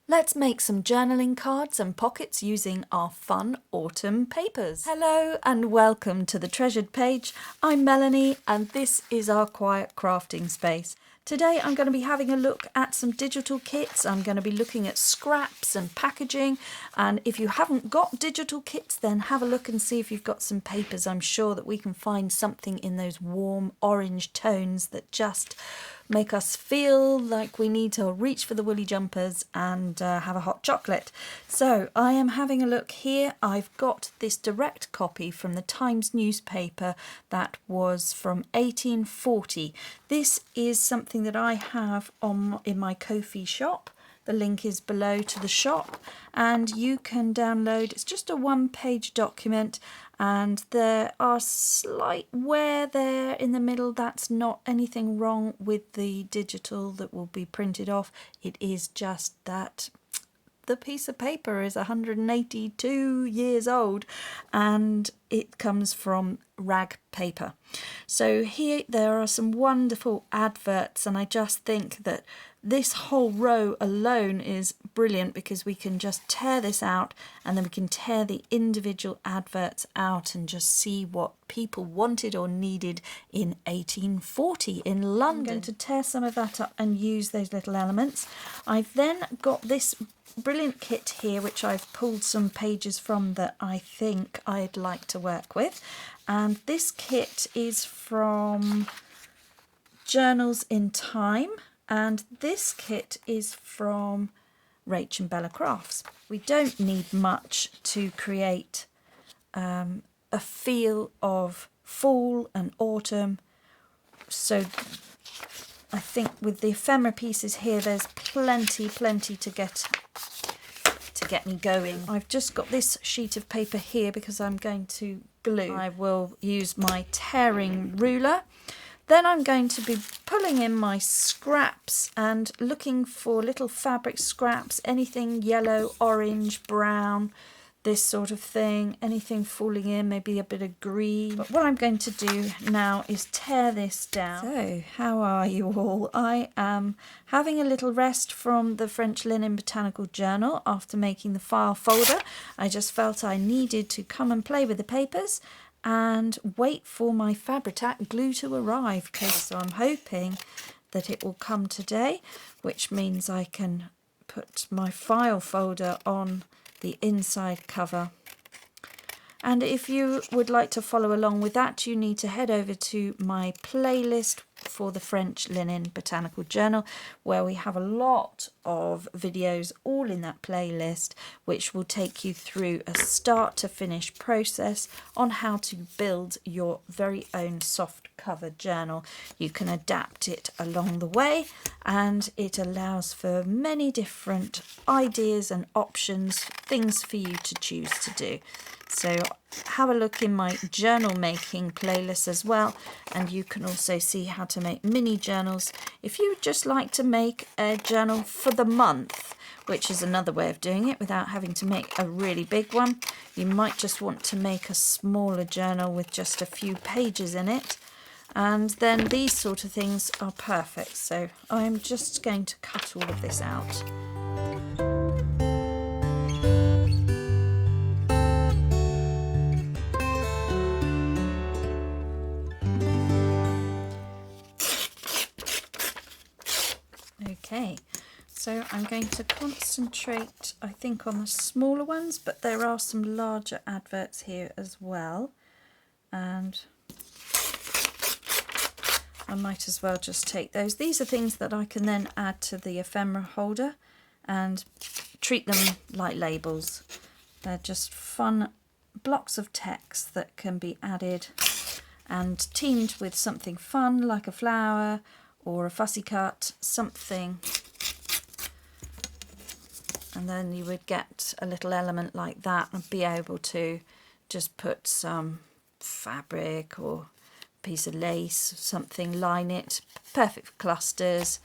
Let's make some journaling cards and pockets using our fun autumn papers. Hello and welcome to the Treasured Page. I'm Melanie and this is our quiet crafting space. Today I'm going to be having a look at some digital kits. I'm going to be looking at scraps and packaging, and if you haven't got digital kits then have a look and see if you've got some papers. I'm sure that we can find something in those warm orange tones that just make us feel like we need to reach for the woolly jumpers and have a hot chocolate. So I am having a look here. I've got this direct copy from the Times newspaper that was from 1840. This is something that I have in my Ko-fi shop. The link is below to the shop and you can download. It's just a one-page document and there are slight wear there in the middle. That's not anything wrong with the digital that will be printed off. It is just that the piece of paper is 182 years old and it comes from rag paper. So here there are some wonderful adverts, and I just think that this whole row alone is brilliant because we can just tear this out and then we can tear the individual adverts out and just see what people wanted or needed in 1840 in London. I'm going to tear some of that up and use those little elements. I've then got this brilliant kit here which I've pulled some pages from that I think I'd like to work with, and this kit is from Journals in Time and this kit is from Rach and Bella Crafts. We don't need much to create a feel of fall and autumn, so I think with the ephemera pieces here there's plenty to get me going. I've just got this sheet of paper here because I'm going to glue. I will use my tearing ruler. Then I'm going to be pulling in my scraps and looking for little fabric scraps, anything yellow, orange, brown, this sort of thing, anything falling in, maybe a bit of green. But what I'm going to do now is tear this down. So, how are you all? I am having a little rest from the French Linen Botanical Journal after making the file folder. I just felt I needed to come and play with the papers and wait for my Fabri-Tac glue to arrive. So I'm hoping that it will come today, which means I can put my file folder on the inside cover. And if you would like to follow along with that, you need to head over to my playlist for the French Linen Botanical Journal, where we have a lot of videos all in that playlist, which will take you through a start to finish process on how to build your very own soft cover journal. You can adapt it along the way and it allows for many different ideas and options, things for you to choose to do. So have a look in my journal making playlist as well, and you can also see how to make mini journals. If you would just like to make a journal for the month, which is another way of doing it without having to make a really big one, you might just want to make a smaller journal with just a few pages in it, and then these sort of things are perfect. So I'm just going to cut all of this out. Okay, so I'm going to concentrate, I think, on the smaller ones, but there are some larger adverts here as well, and I might as well just take those. These are things that I can then add to the ephemera holder and treat them like labels. They're just fun blocks of text that can be added and teamed with something fun like a flower or a fussy cut, something, and then you would get a little element like that and be able to just put some fabric or piece of lace, something, line it, perfect for clusters,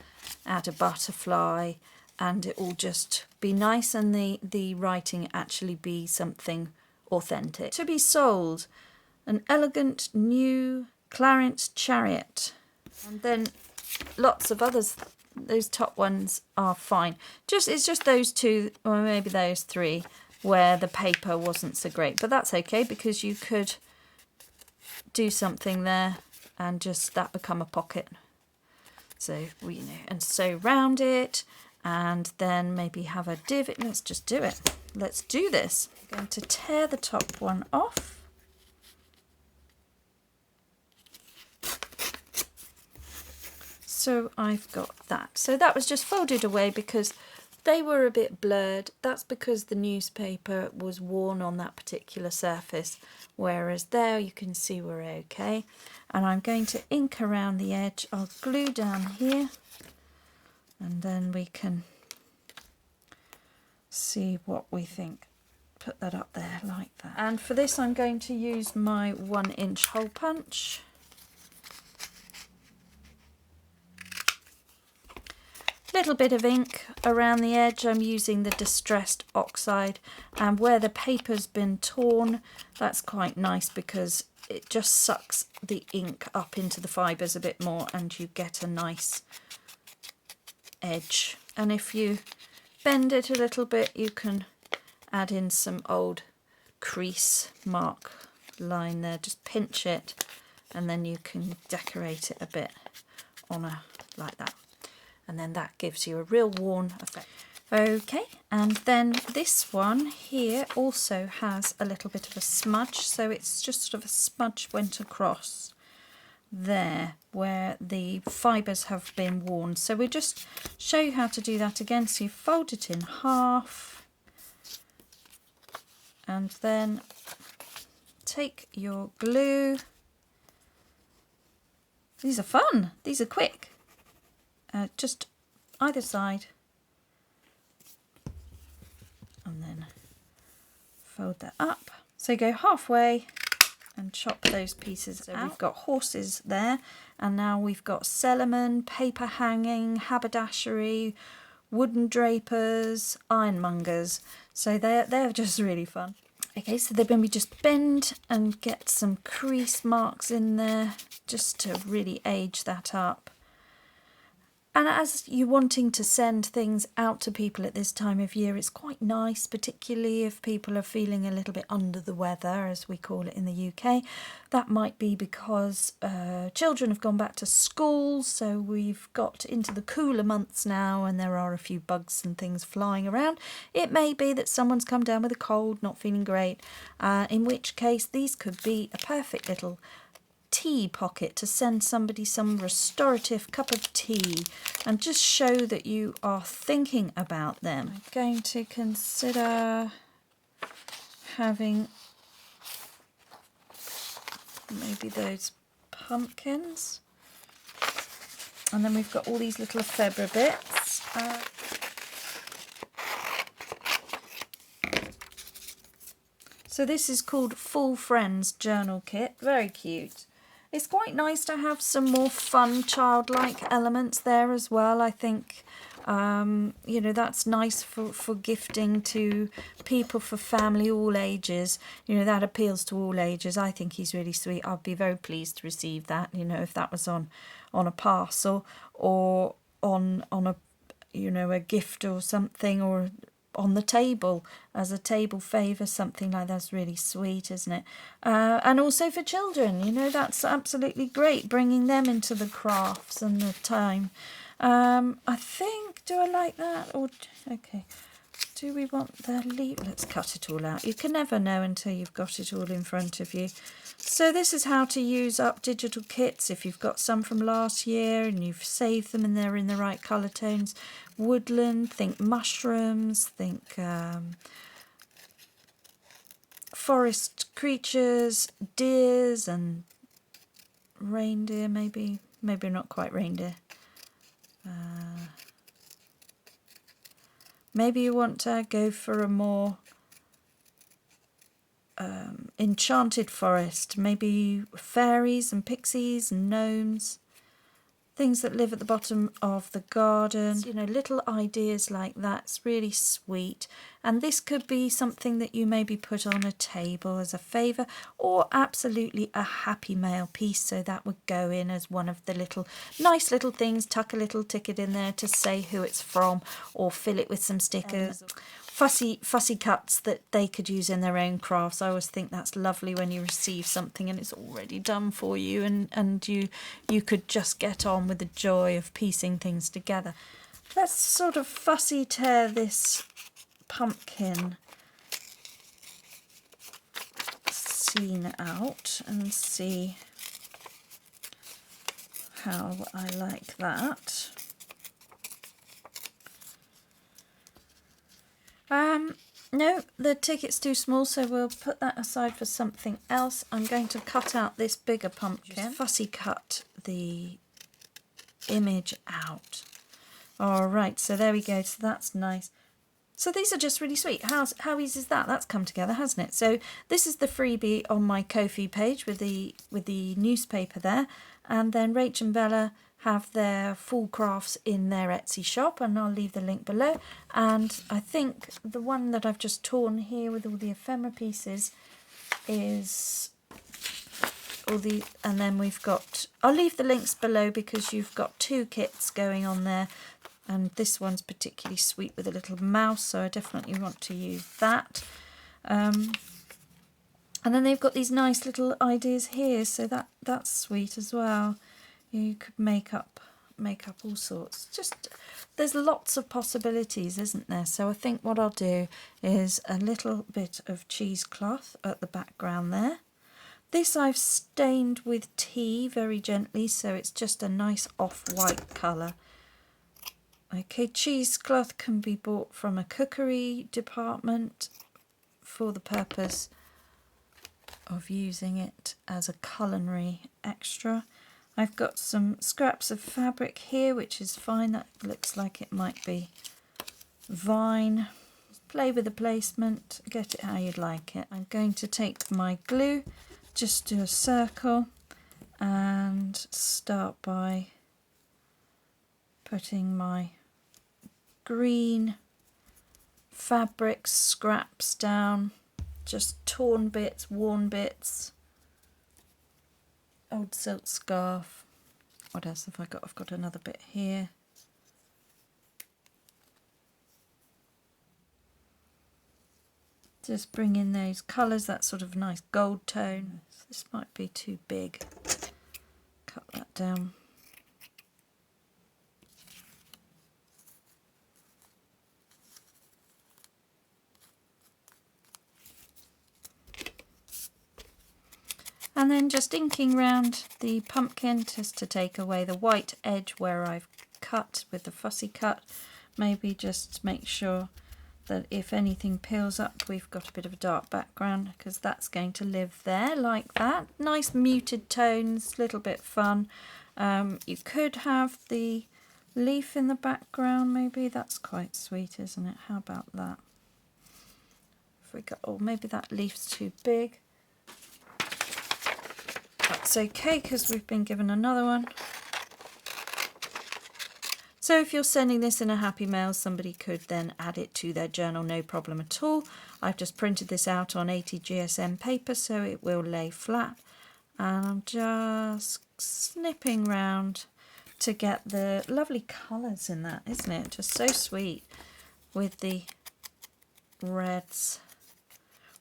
add a butterfly, and it will just be nice, and the writing actually be something authentic. To be sold, an elegant new Clarence chariot, and then lots of other those top ones are fine. It's just those two, or maybe those three, where the paper wasn't so great. But that's okay, because you could do something there and just that become a pocket. So we and sew round it, and then maybe have a divot. Let's just do it. Let's do this. I'm going to tear the top one off. So I've got that. So that was just folded away because they were a bit blurred. That's because the newspaper was worn on that particular surface, whereas there you can see we're okay. And I'm going to ink around the edge. I'll glue down here, and then we can see what we think. Put that up there like that. And for this I'm going to use my 1-inch hole punch. Little bit of ink around the edge. I'm using the distressed oxide, and where the paper's been torn, that's quite nice because it just sucks the ink up into the fibres a bit more and you get a nice edge. And if you bend it a little bit, you can add in some old crease mark line there. Just pinch it and then you can decorate it a bit on like that. And then that gives you a real worn effect. Okay, and then this one here also has a little bit of a smudge, so it's just sort of a smudge went across there where the fibres have been worn. So we'll just show you how to do that again. So you fold it in half and then take your glue. These are fun, these are quick. Just either side, and then fold that up. So go halfway and chop those pieces out. We've got horses there, and now we've got cellarman, paper hanging, haberdashery, wooden drapers, ironmongers. So they're just really fun. Okay, so then we just bend and get some crease marks in there just to really age that up. And as you're wanting to send things out to people at this time of year, it's quite nice, particularly if people are feeling a little bit under the weather, as we call it in the UK. That might be because children have gone back to school, so we've got into the cooler months now and there are a few bugs and things flying around. It may be that someone's come down with a cold, not feeling great, in which case these could be a perfect little tea pocket to send somebody some restorative cup of tea and just show that you are thinking about them. I'm going to consider having maybe those pumpkins, and then we've got all these little ephemera bits. So this is called Full Friends Journal Kit, very cute. It's quite nice to have some more fun, childlike elements there as well. I think, you know, that's nice for gifting to people, for family, all ages. You know, that appeals to all ages. I think he's really sweet. I'd be very pleased to receive that, you know, if that was on a parcel or on a, you know, a gift or something, or on the table as a table favour, something like that's really sweet, isn't it? And also for children, you know, that's absolutely great, bringing them into the crafts and the time. I think, do I like that? Or okay, do we want the leaf? Let's cut it all out. You can never know until you've got it all in front of you. So this is how to use up digital kits if you've got some from last year and you've saved them and they're in the right colour tones. Woodland, think mushrooms, think forest creatures, deers and reindeer, maybe not quite reindeer. Maybe you want to go for a more enchanted forest, maybe fairies and pixies and gnomes. things that live at the bottom of the garden, you know, little ideas like that. It's really sweet. And this could be something that you maybe put on a table as a favour, or absolutely a Happy Mail piece, so that would go in as one of the little nice little things. Tuck a little ticket in there to say who it's from, or fill it with some stickers. Fussy cuts that they could use in their own crafts. I always think that's lovely when you receive something and it's already done for you, and you could just get on with the joy of piecing things together. Let's sort of fussy tear this pumpkin scene out and see how I like that. No, the ticket's too small, so we'll put that aside for something else. I'm going to cut out this bigger pumpkin. Just fussy cut the image out. All right, so there we go. So that's nice. So these are just really sweet. How easy is that? That's come together, hasn't it? So this is the freebie on my Ko-fi page with the newspaper there, and then Rach and Bella have their full crafts in their Etsy shop, and I'll leave the link below. And I think the one that I've just torn here with all the ephemera pieces is and then we've got, I'll leave the links below because you've got 2 kits going on there, and this one's particularly sweet with a little mouse, so I definitely want to use that. And then they've got these nice little ideas here, so that's sweet as well. You could make up all sorts. Just, there's lots of possibilities, isn't there? So I think what I'll do is a little bit of cheesecloth at the background there. This I've stained with tea very gently, so it's just a nice off-white colour. Okay, cheesecloth can be bought from a cookery department for the purpose of using it as a culinary extra. I've got some scraps of fabric here, which is fine. That looks like it might be vine. Play with the placement, get it how you'd like it. I'm going to take my glue, just do a circle, and start by putting my green fabric scraps down, just torn bits, worn bits. Old silk scarf. What else have I got? I've got another bit here. Just bring in those colours, that sort of nice gold tone. This might be too big. Cut that down. And then just inking round the pumpkin just to take away the white edge where I've cut with the fussy cut. Maybe just make sure that if anything peels up, we've got a bit of a dark background, because that's going to live there like that. Nice muted tones, little bit fun. You could have the leaf in the background, maybe. That's quite sweet, isn't it? How about that? If we got, or maybe that leaf's too big. That's okay, because we've been given another one. So if you're sending this in a Happy Mail, somebody could then add it to their journal, no problem at all. I've just printed this out on 80 GSM paper, so it will lay flat. And I'm just snipping round to get the lovely colours in that, isn't it? Just so sweet with the reds.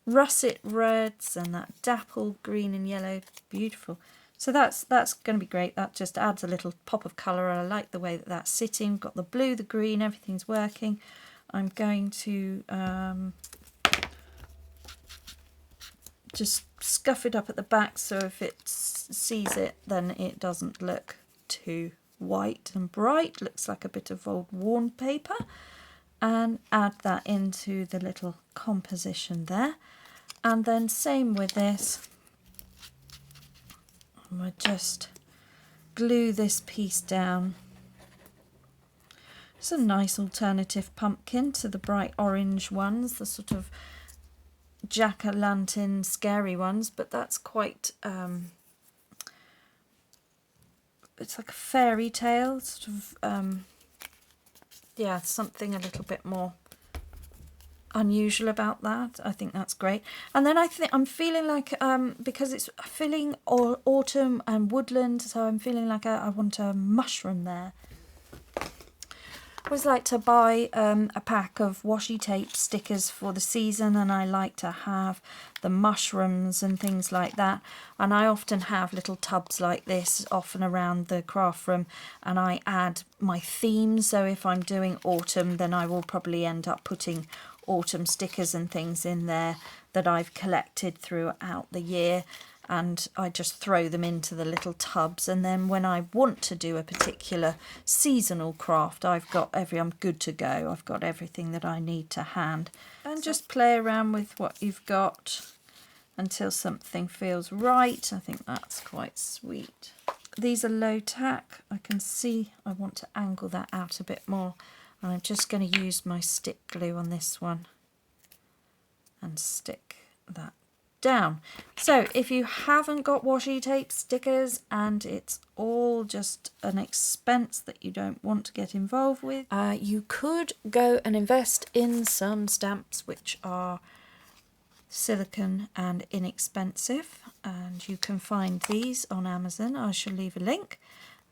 Russet reds and that dapple green and yellow, beautiful. So that's going to be great. That just adds a little pop of colour. I like the way that that's sitting. Got the blue, the green, everything's working. I'm going to just scuff it up at the back, so if it sees it, then it doesn't look too white and bright. Looks like a bit of old worn paper. And add that into the little composition there. And then same with this. We'll just glue this piece down. It's a nice alternative pumpkin to the bright orange ones, the sort of jack-o'-lantern scary ones, but that's quite it's like a fairy tale, sort of, yeah, something a little bit more unusual about that. I think that's great. And then I'm feeling like, because it's feeling autumn and woodland, so I'm feeling like I want a mushroom there. I always like to buy a pack of washi tape stickers for the season, and I like to have the mushrooms and things like that. And I often have little tubs like this often around the craft room, and I add my themes. So if I'm doing autumn, then I will probably end up putting autumn stickers and things in there that I've collected throughout the year, and I just throw them into the little tubs. And then when I want to do a particular seasonal craft, I'm good to go. I've got everything that I need to hand, and just play around with what you've got until something feels right. I think that's quite sweet. These are low tack. I can see I want to angle that out a bit more. I'm just going to use my stick glue on this one and stick that down. So if you haven't got washi tape stickers and it's all just an expense that you don't want to get involved with, you could go and invest in some stamps which are silicone and inexpensive, and you can find these on Amazon. I shall leave a link,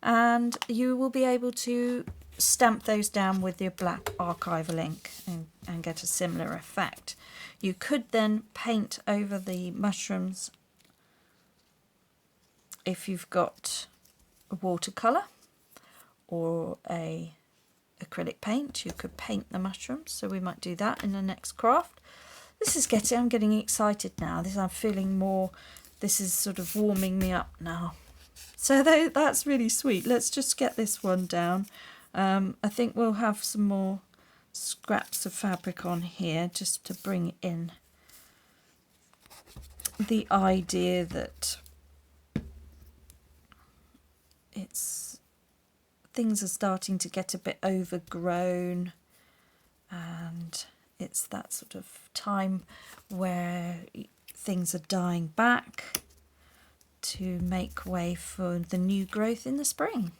and you will be able to stamp those down with your black archival ink and get a similar effect. You could then paint over the mushrooms if you've got a watercolour or a acrylic paint. You could paint the mushrooms, so we might do that in the next craft. I'm getting excited now. I'm feeling more, this is sort of warming me up now. So that's really sweet. Let's just get this one down. I think we'll have some more scraps of fabric on here just to bring in the idea that things are starting to get a bit overgrown, and it's that sort of time where things are dying back to make way for the new growth in the spring.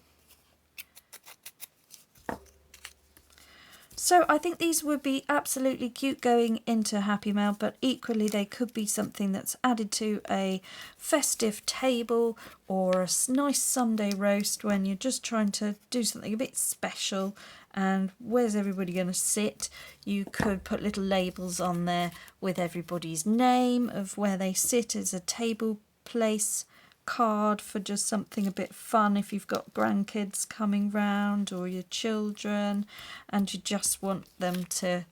So I think these would be absolutely cute going into Happy Mail, but equally they could be something that's added to a festive table or a nice Sunday roast when you're just trying to do something a bit special. And where's everybody going to sit? You could put little labels on there with everybody's name of where they sit as a table place card for just something a bit fun if you've got grandkids coming round or your children and you just want them to,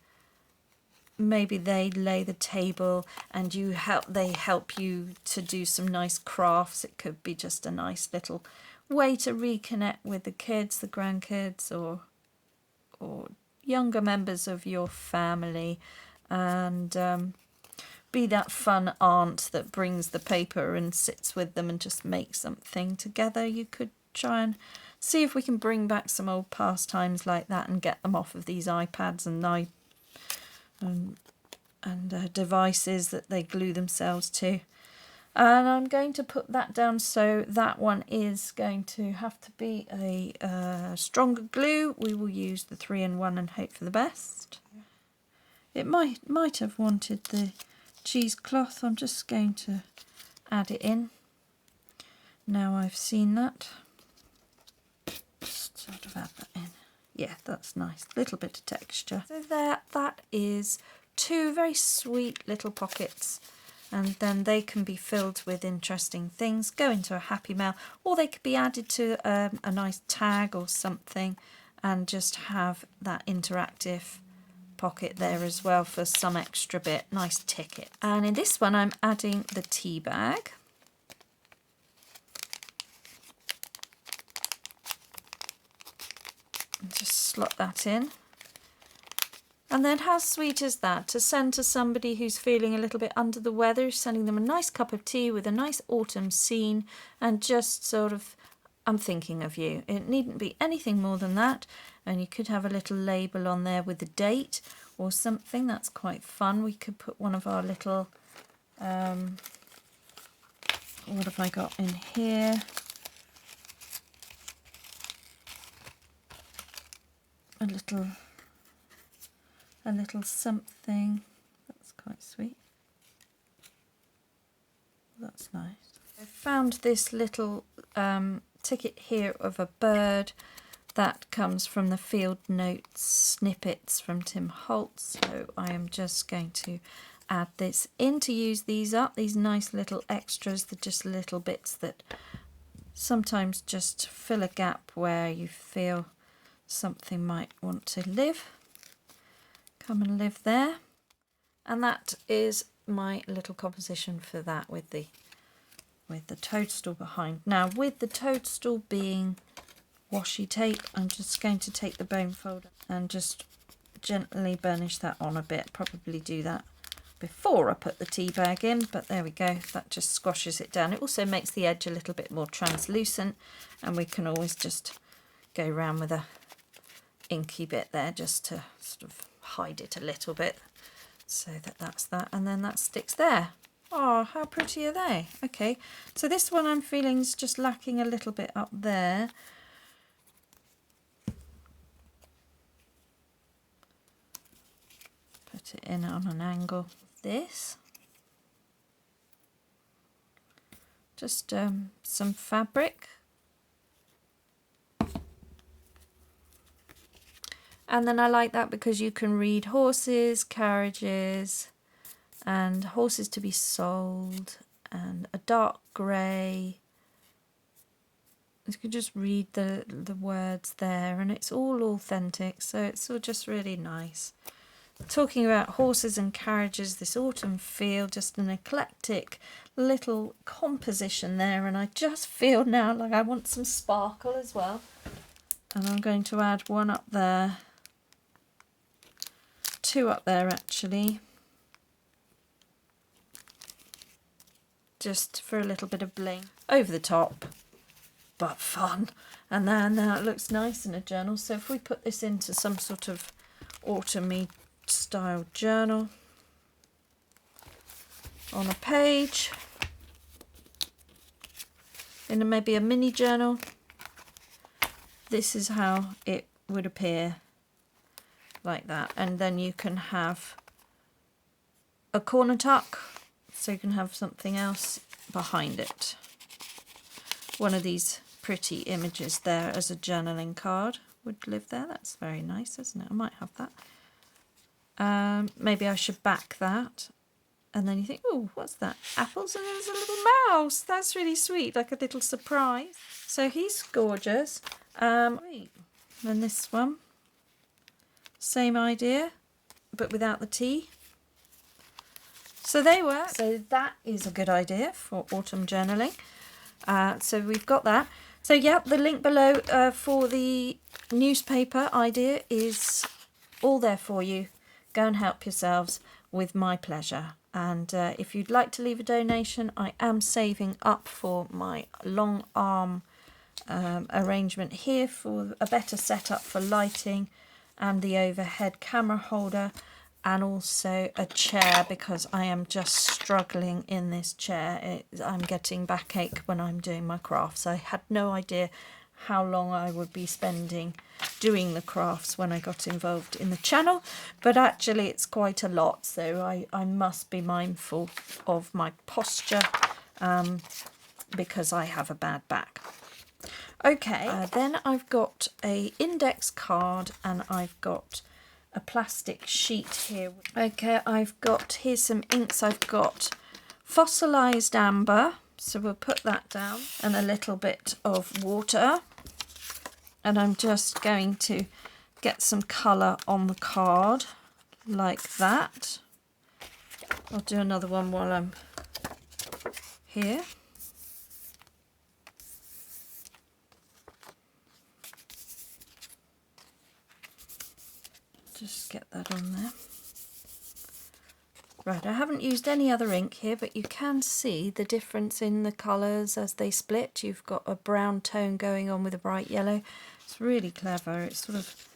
maybe they lay the table and they help you to do some nice crafts. It could be just a nice little way to reconnect with the kids, the grandkids, or younger members of your family, and be that fun aunt that brings the paper and sits with them and just makes something together. You could try and see if we can bring back some old pastimes like that and get them off of these iPads and devices that they glue themselves to. And I'm going to put that down, so that one is going to have to be a stronger glue. We will use the 3-in-1 and hope for the best. It might have wanted the cheesecloth. I'm just going to add it in. Now I've seen that. Just sort of add that in. Yeah, that's nice. A little bit of texture. So that is 2 very sweet little pockets, and then they can be filled with interesting things, go into a Happy Mail, or they could be added to a nice tag or something and just have that interactive pocket there as well for some extra bit. Nice ticket. And in this one I'm adding the tea bag. And just slot that in. And then how sweet is that to send to somebody who's feeling a little bit under the weather, sending them a nice cup of tea with a nice autumn scene and just sort of, I'm thinking of you. It needn't be anything more than that. And you could have a little label on there with the date or something. That's quite fun. We could put one of our little, what have I got in here? a little something. That's quite sweet. That's nice. I found this little ticket here of a bird that comes from the Field Notes snippets from Tim Holtz. So I am just going to add this in to use these up, these nice little extras. They're just little bits that sometimes just fill a gap where you feel something might want to live. Come and live there. And that is my little composition for that with the toadstool behind. Now, with the toadstool being washi tape, I'm just going to take the bone folder and just gently burnish that on a bit. Probably do that before I put the tea bag in, but there we go. That just squashes it down. It also makes the edge a little bit more translucent, and we can always just go around with a inky bit there just to sort of hide it a little bit. So that's that, and then that sticks there. Oh, how pretty are they? Okay, so this one I'm feeling is just lacking a little bit up there. Put it in on an angle. This. Just some fabric. And then I like that because you can read horses, carriages, and horses to be sold, and a dark grey. You can just read the words there, and it's all authentic, so it's all just really nice. Talking about horses and carriages, this autumn feel, just an eclectic little composition there, and I just feel now like I want some sparkle as well. And I'm going to add one up there, two up there actually, just for a little bit of bling over the top, but fun. And then now it looks nice in a journal. So if we put this into some sort of autumny style journal on a page, in maybe a mini journal, this is how it would appear, like that. And then you can have a corner tuck, so you can have something else behind it. One of these pretty images there as a journaling card would live there. That's very nice, isn't it? I might have that. Maybe I should back that. And then you think, oh, what's that? Apples, and there's a little mouse. That's really sweet, like a little surprise. So he's gorgeous. And this one, same idea, but without the T. So they work. So that is a good idea for autumn journaling. So we've got that. So yeah, the link below for the newspaper idea is all there for you. Go and help yourselves with my pleasure. And if you'd like to leave a donation, I am saving up for my long arm arrangement here for a better setup for lighting, and the overhead camera holder, and also a chair, because I am just struggling in this chair. I'm getting backache when I'm doing my crafts. I had no idea how long I would be spending doing the crafts when I got involved in the channel, but actually it's quite a lot, so I must be mindful of my posture because I have a bad back. Okay, then I've got a index card, and I've got a plastic sheet here. Okay, I've got, here's some inks. I've got fossilized amber, so we'll put that down, and a little bit of water. And I'm just going to get some colour on the card like that. I'll do another one while I'm here. Just get that on there. Right, I haven't used any other ink here, but you can see the difference in the colours as they split. You've got a brown tone going on with a bright yellow. It's really clever. It's sort of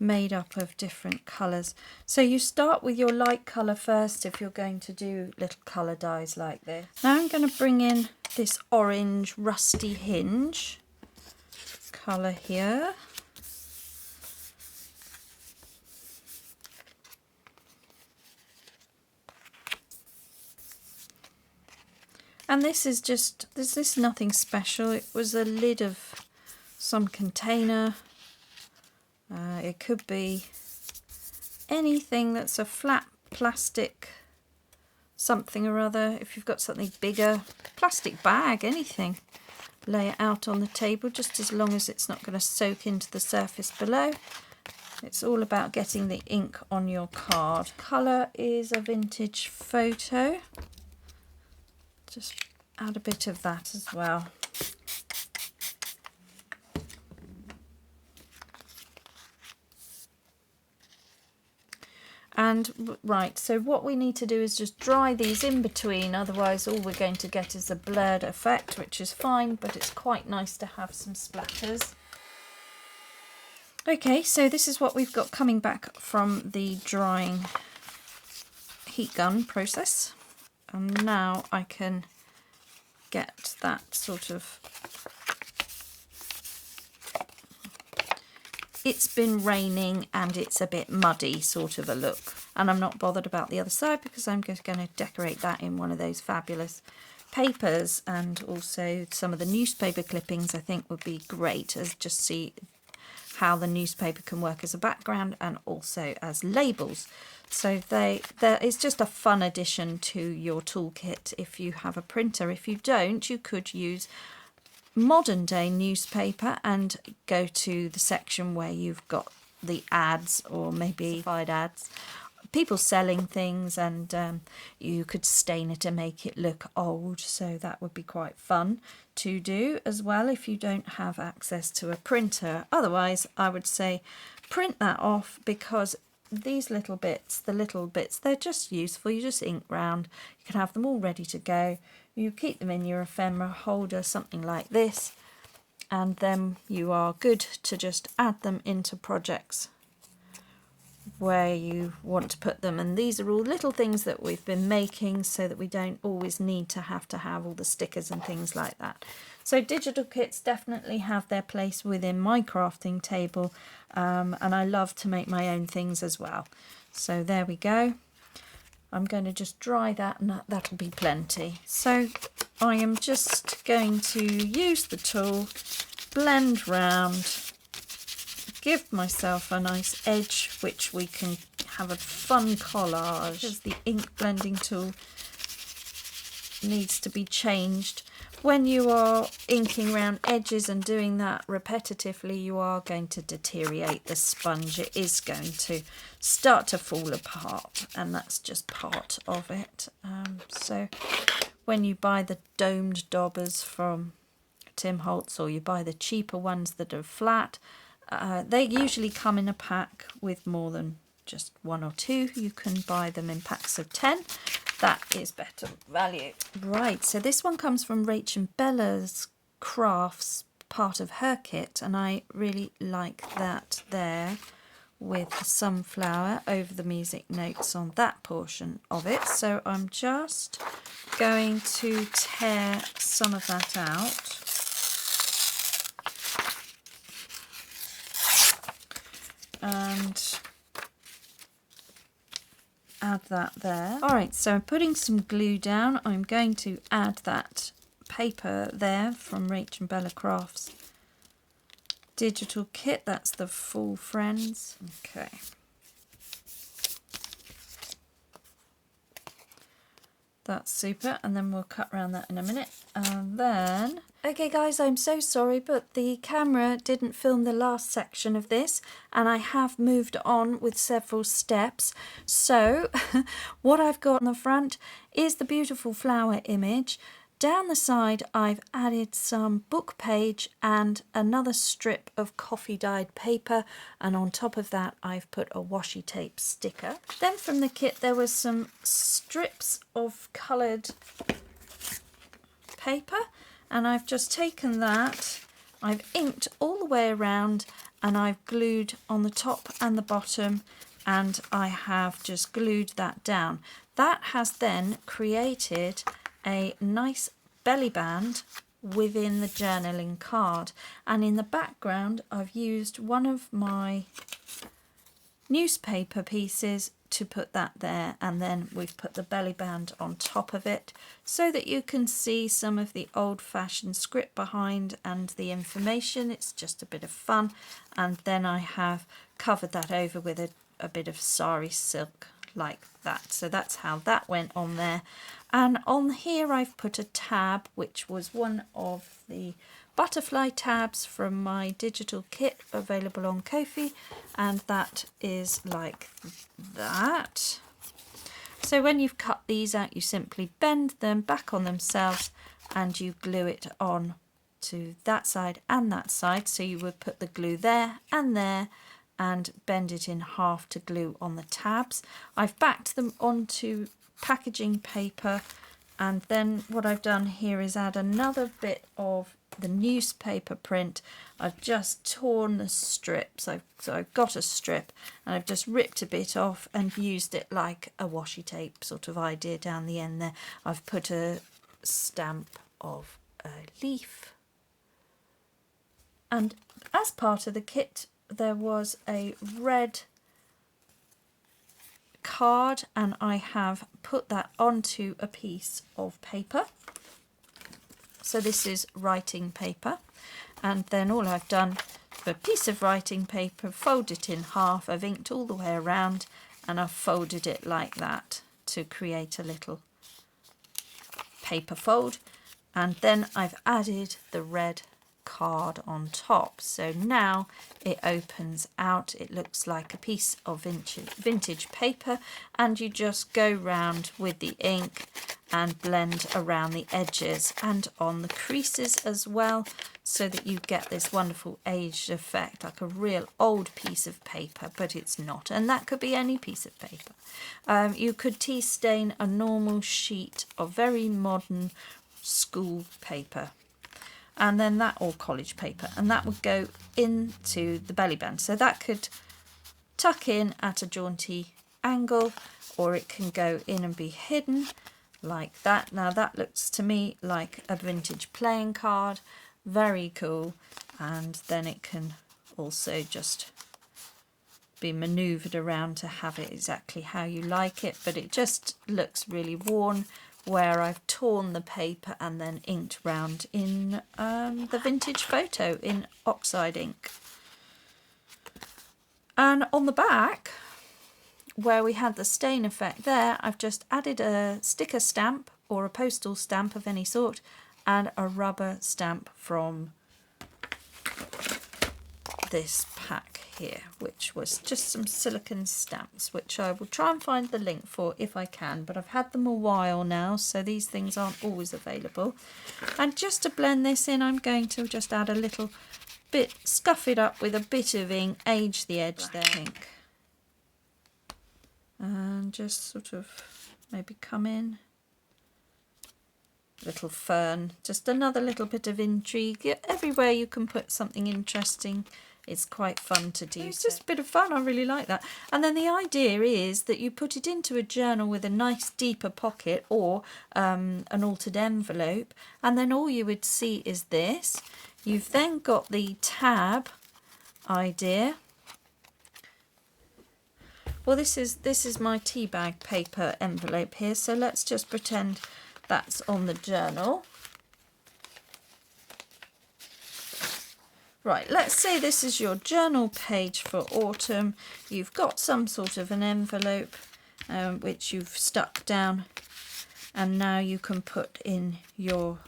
made up of different colours. So you start with your light colour first if you're going to do little colour dies like this. Now I'm going to bring in this orange rusty hinge colour here. And this is just, this is nothing special. It was a lid of some container. It could be anything that's a flat plastic something or other. If you've got something bigger, plastic bag, anything, lay it out on the table, just as long as it's not going to soak into the surface below. It's all about getting the ink on your card. Colour is a vintage photo. Just add a bit of that as well. And right, so what we need to do is just dry these in between, otherwise all we're going to get is a blurred effect, which is fine, but it's quite nice to have some splatters. Okay, so this is what we've got coming back from the drying heat gun process. And now I can get that sort of, it's been raining and it's a bit muddy sort of a look. And I'm not bothered about the other side because I'm just going to decorate that in one of those fabulous papers, and also some of the newspaper clippings I think would be great, as just see how the newspaper can work as a background and also as labels. So there is just a fun addition to your toolkit if you have a printer. If you don't, you could use modern day newspaper and go to the section where you've got the ads, or maybe classified ads, people selling things, and you could stain it and make it look old, so that would be quite fun to do as well if you don't have access to a printer. Otherwise, I would say print that off, because these little bits, they're just useful. You just ink round, you can have them all ready to go. You keep them in your ephemera holder, something like this, and then you are good to just add them into projects where you want to put them. And these are all little things that we've been making so that we don't always need to have all the stickers and things like that. So digital kits definitely have their place within my crafting table, and I love to make my own things as well. So there we go. I'm going to just dry that, and that'll be plenty. So I am just going to use the tool, blend round, give myself a nice edge which we can have a fun collage, as the ink blending tool needs to be changed. When you are inking around edges and doing that repetitively, you are going to deteriorate the sponge. It is going to start to fall apart, and that's just part of it. So when you buy the domed daubers from Tim Holtz, or you buy the cheaper ones that are flat, they usually come in a pack with more than just one or two. You can buy them in packs of 10. That is better value. Right, so this one comes from Rachel Bella's Crafts, part of her kit, and I really like that there with the sunflower over the music notes on that portion of it. So I'm just going to tear some of that out. And add that there. Alright, so I'm putting some glue down. I'm going to add that paper there from Rachel Bella Crafts digital kit. That's the Full Friends. Okay. That's super, and then we'll cut around that in a minute. And then, okay guys, I'm so sorry, but the camera didn't film the last section of this, and I have moved on with several steps. So what I've got on the front is the beautiful flower image. Down the side, I've added some book page and another strip of coffee dyed paper, and on top of that I've put a washi tape sticker. Then from the kit there was some strips of coloured paper, and I've just taken that, I've inked all the way around, and I've glued on the top and the bottom, and I have just glued that down. That has then created a nice belly band within the journaling card, and in the background I've used one of my newspaper pieces to put that there, and then we've put the belly band on top of it so that you can see some of the old-fashioned script behind and the information. It's just a bit of fun. And then I have covered that over with a bit of sari silk like that. So that's how that went on there. And on here I've put a tab, which was one of the butterfly tabs from my digital kit available on Ko-fi, and that is like that. So when you've cut these out, you simply bend them back on themselves and you glue it on to that side and that side. So you would put the glue there and bend it in half to glue on the tabs. I've backed them onto packaging paper, and then what I've done here is add another bit of the newspaper print. I've just torn the strips. So I've got a strip and I've just ripped a bit off and used it like a washi tape sort of idea down the end there. I've put a stamp of a leaf. And as part of the kit, there was a red card, and I have put that onto a piece of paper. So this is writing paper, and then all I've done for a piece of writing paper, fold it in half. I've inked all the way around and I've folded it like that to create a little paper fold, and then I've added the red card on top. So now it opens out, it looks like a piece of vintage paper, and you just go round with the ink and blend around the edges and on the creases as well, so that you get this wonderful aged effect, like a real old piece of paper, but it's not. And that could be any piece of paper. You could tea stain a normal sheet of very modern school paper, and then that, or college paper, and that would go into the belly band. So that could tuck in at a jaunty angle, or it can go in and be hidden like that. Now that looks to me like a vintage playing card, very cool. And then it can also just be manoeuvred around to have it exactly how you like it, but it just looks really worn where I've torn the paper and then inked round in the vintage photo in oxide ink. And on the back, where we had the stain effect there, I've just added a sticker stamp or a postal stamp of any sort and a rubber stamp from this pack here, which was just some silicone stamps, which I will try and find the link for if I can, but I've had them a while now, so these things aren't always available. And just to blend this in, I'm going to just add a little bit, scuff it up with a bit of ink, age the edge there, ink, and just sort of maybe come in. Little fern, just another little bit of intrigue. Everywhere you can put something interesting, it's quite fun to do. It's just a bit of fun, I really like that. And then the idea is that you put it into a journal with a nice deeper pocket, or an altered envelope, and then all you would see is this. You've then got the tab idea. Well, this is my tea bag paper envelope here, so let's just pretend that's on the journal. Right, let's say this is your journal page for autumn. You've got some sort of an envelope which you've stuck down, and now you can put in your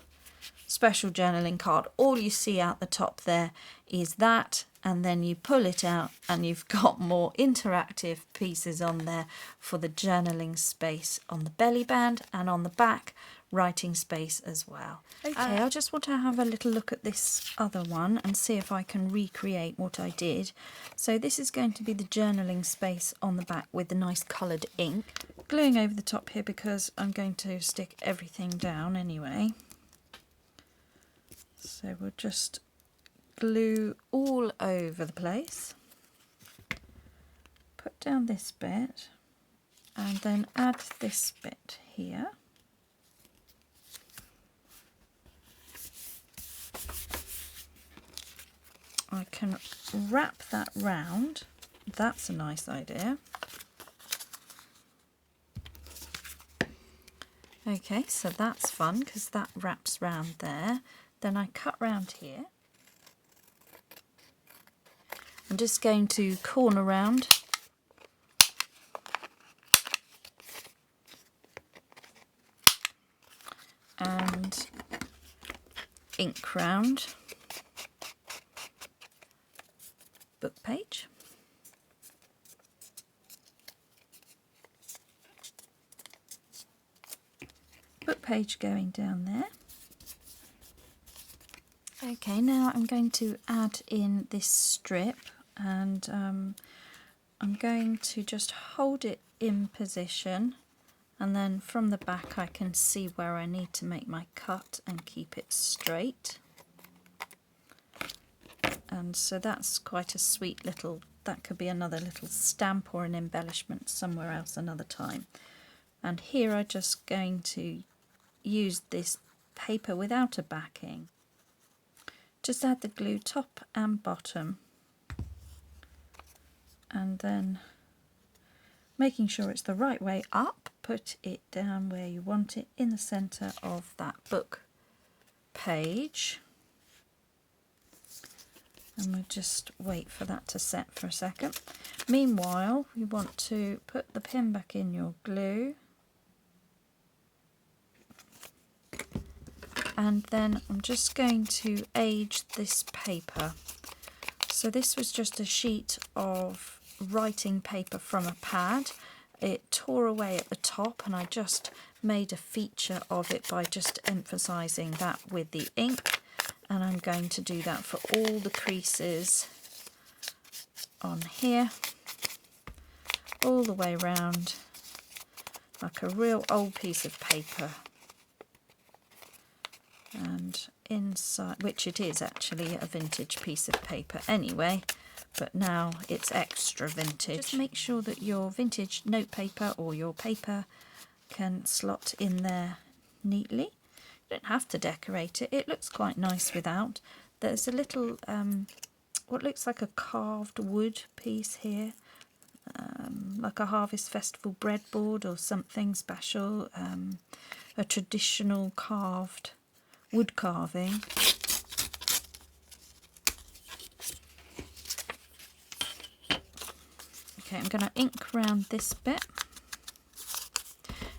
special journaling card. All you see out the top there is that, and then you pull it out and you've got more interactive pieces on there for the journaling space on the belly band, and on the back writing space as well. Okay, I just want to have a little look at this other one and see if I can recreate what I did. So this is going to be the journaling space on the back with the nice coloured ink. Gluing over the top here because I'm going to stick everything down anyway. So we'll just glue all over the place. Put down this bit and then add this bit here. I can wrap that round. That's a nice idea. Okay, so that's fun because that wraps round there. Then I cut round here. I'm just going to corner round and ink round book page. Book page going down there. Okay, now I'm going to add in this strip, and I'm going to just hold it in position, and then from the back I can see where I need to make my cut and keep it straight. And so that's quite a sweet little, that could be another little stamp or an embellishment somewhere else another time. And here I'm just going to use this paper without a backing. Just add the glue top and bottom, and then making sure it's the right way up, put it down where you want it in the centre of that book page. And we'll just wait for that to set for a second. Meanwhile, we want to put the pin back in your glue. And then I'm just going to age this paper. So this was just a sheet of writing paper from a pad. It tore away at the top, and I just made a feature of it by just emphasising that with the ink. And I'm going to do that for all the creases on here, all the way around, like a real old piece of paper. And inside, which it is actually a vintage piece of paper anyway, but now it's extra vintage. Just make sure that your vintage note paper or your paper can slot in there neatly. You don't have to decorate it, it looks quite nice without. There's a little what looks like a carved wood piece here, like a Harvest Festival breadboard or something special, a traditional carved wood carving. Okay, I'm going to ink around this bit.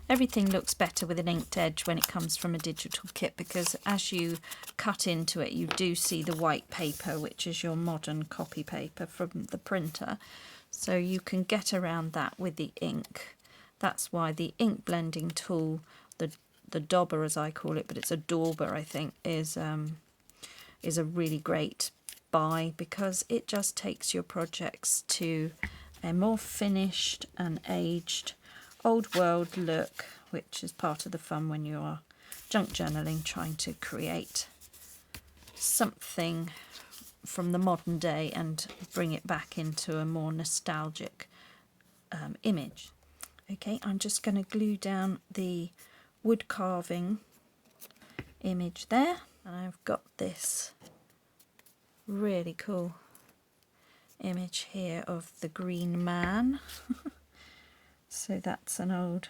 Everything looks better with an inked edge when it comes from a digital kit, because as you cut into it you do see the white paper, which is your modern copy paper from the printer, so you can get around that with the ink. That's why the ink blending tool, the dauber as I call it, but it's a dauber I think, is a really great buy, because it just takes your projects to a more finished and aged old world look, which is part of the fun when you are junk journaling, trying to create something from the modern day and bring it back into a more nostalgic image. Okay, I'm just going to glue down the wood carving image there, and I've got this really cool image here of the Green Man. So that's an old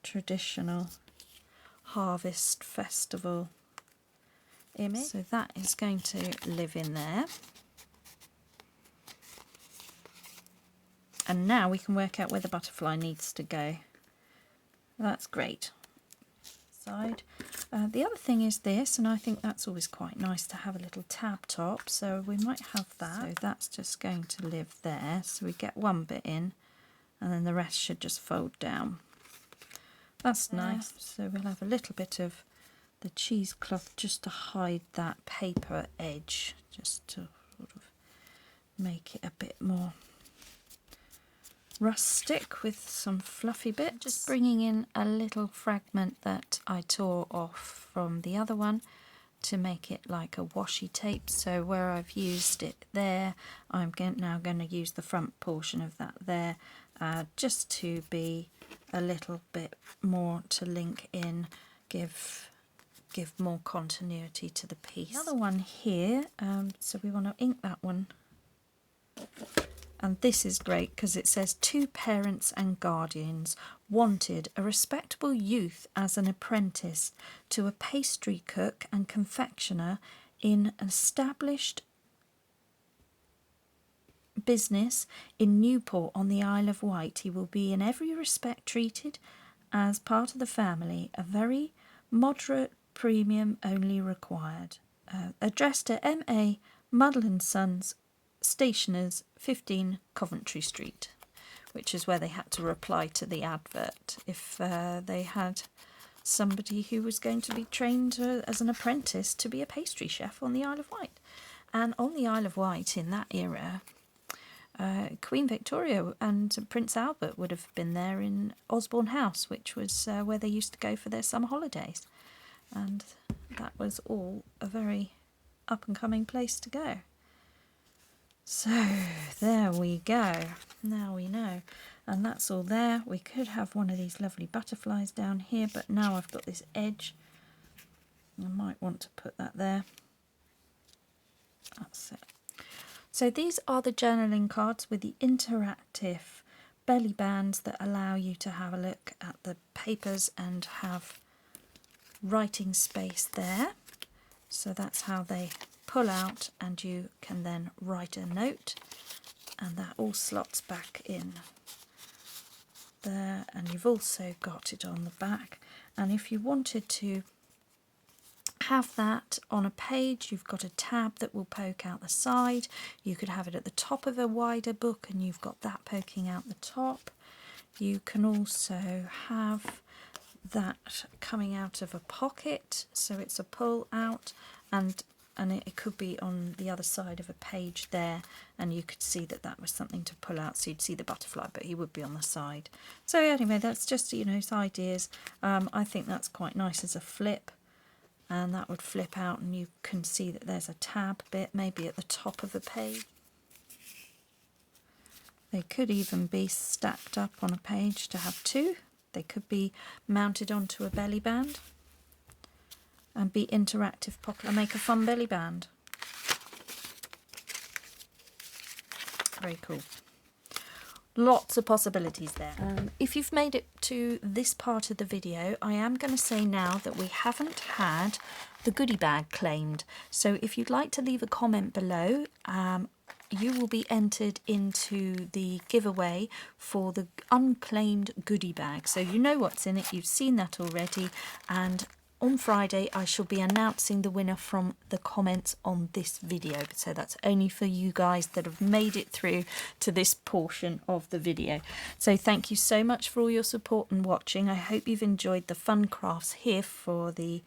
traditional Harvest Festival image. So that is going to live in there. And now we can work out where the butterfly needs to go. That's great. Side. The other thing is this, and I think that's always quite nice to have a little tab top, so we might have that. So that's just going to live there, so we get one bit in, and then the rest should just fold down. That's nice. So we'll have a little bit of the cheesecloth just to hide that paper edge, just to sort of make it a bit more rustic with some fluffy bits. Just bringing in a little fragment that I tore off from the other one to make it like a washi tape. So where I've used it there, I'm now going to use the front portion of that there, just to be a little bit more to link in, give more continuity to the piece. Another one here, so we want to ink that one And this is great because it says 2 parents and guardians wanted a respectable youth as an apprentice to a pastry cook and confectioner in an established business in Newport on the Isle of Wight. He will be in every respect treated as part of the family. A very moderate premium only required. Addressed to M.A. Muddle and Sons, Stationers, 15 Coventry Street, which is where they had to reply to the advert if they had somebody who was going to be trained as an apprentice to be a pastry chef on the Isle of Wight. And on the Isle of Wight in that era, Queen Victoria and Prince Albert would have been there in Osborne House, which was where they used to go for their summer holidays. And that was all a very up-and-coming place to go. So there we go. Now we know. And that's all there. We could have one of these lovely butterflies down here, but now I've got this edge. I might want to put that there. That's it. So these are the journaling cards with the interactive belly bands that allow you to have a look at the papers and have writing space there. So that's how they pull out, and you can then write a note, and that all slots back in there. And you've also got it on the back, and if you wanted to have that on a page, you've got a tab that will poke out the side. You could have it at the top of a wider book and you've got that poking out the top. You can also have that coming out of a pocket, so it's a pull out, and it could be on the other side of a page there, and you could see that that was something to pull out, so you'd see the butterfly, but he would be on the side. So anyway, that's just, you know, it's ideas. I think that's quite nice as a flip, and that would flip out, and you can see that there's a tab bit maybe at the top of a page. They could even be stacked up on a page to have two. They could be mounted onto a belly band and be interactive pocket and make a fun belly band. Very cool. Lots of possibilities there. If you've made it to this part of the video, I am going to say now that we haven't had the goodie bag claimed. So if you'd like to leave a comment below, you will be entered into the giveaway for the unclaimed goodie bag. So you know what's in it, you've seen that already, and on Friday I shall be announcing the winner from the comments on this video. So that's only for you guys that have made it through to this portion of the video. So thank you so much for all your support and watching. I hope you've enjoyed the fun crafts here for the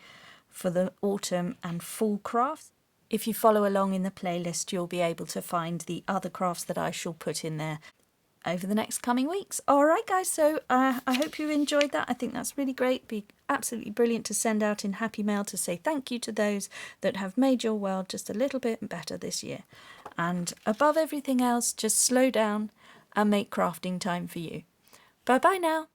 autumn and fall crafts. If you follow along in the playlist, you'll be able to find the other crafts that I shall put in there over the next coming weeks. Alright guys, so I hope you enjoyed that. I think that's really great. Be absolutely brilliant to send out in Happy Mail to say thank you to those that have made your world just a little bit better this year. And above everything else, just slow down and make crafting time for you. Bye bye now.